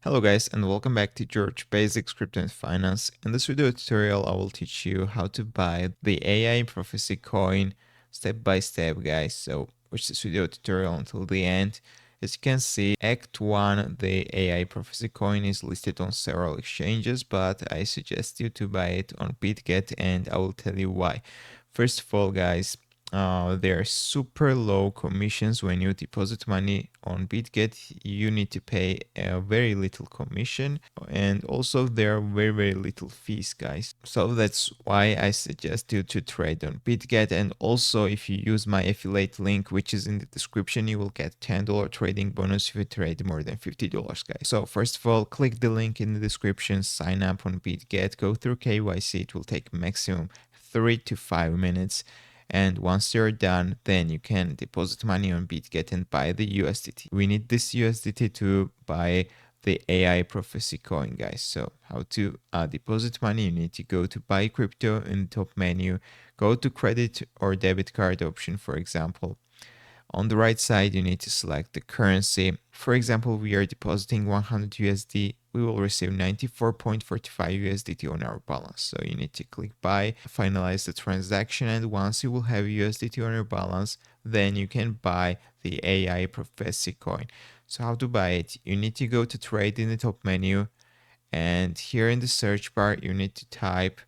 Hello guys, and welcome back to George Basics Crypto and Finance. In this video tutorial, I will teach you how to buy the AI Prophecy coin step by step, guys. So watch this video tutorial until the end. As you can see, Act 1, the AI Prophecy coin, is listed on several exchanges, but I suggest you to buy it on BitGet, and I will tell you why. First of all, guys, there are super low commissions when you deposit money on BitGet. You need to pay a very little commission, and also there are very little fees, guys. So that's why I suggest you to trade on BitGet. And also, if you use my affiliate link, which is in the description, you will get $10 trading bonus if you trade more than $50, guys. So first of all, click the link in the description, sign up on BitGet, go through KYC. It will take maximum 3 to 5 minutes. And once you're done, then you can deposit money on BitGet and buy the USDT. We need this USDT to buy the AI Prophecy coin, guys. So how to deposit money? You need to go to buy crypto in the top menu, go to credit or debit card option, for example. On the right side, you need to select the currency. For example, we are depositing 100 USD. We will receive 94.45 USDT on our balance. So you need to click buy, finalize the transaction, and once you will have USDT on your balance, then you can buy the AI Prophecy coin. So how to buy it? You need to go to trade in the top menu, and here in the search bar, you need to type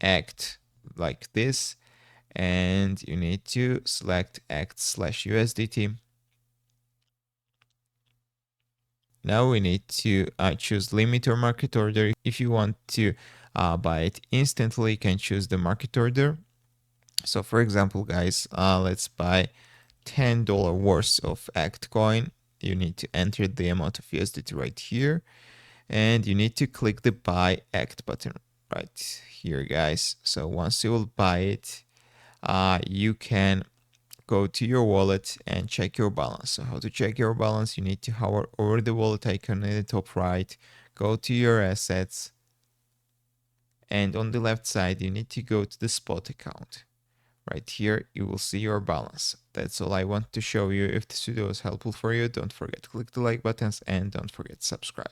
ACT like this, and you need to select ACT/USDT. Now we need to choose limit or market order. If you want to buy it instantly, you can choose the market order. So for example, guys, let's buy $10 worth of ACT coin. You need to enter the amount of USDT right here, and you need to click the buy ACT button right here, guys. So once you will buy it, you can go to your wallet and check your balance. So how to check your balance? You need to hover over the wallet icon in the top right, go to your assets, and on the left side, you need to go to the spot account. Right here, you will see your balance. That's all I want to show you. If this video was helpful for you, don't forget to click the like buttons and don't forget to subscribe.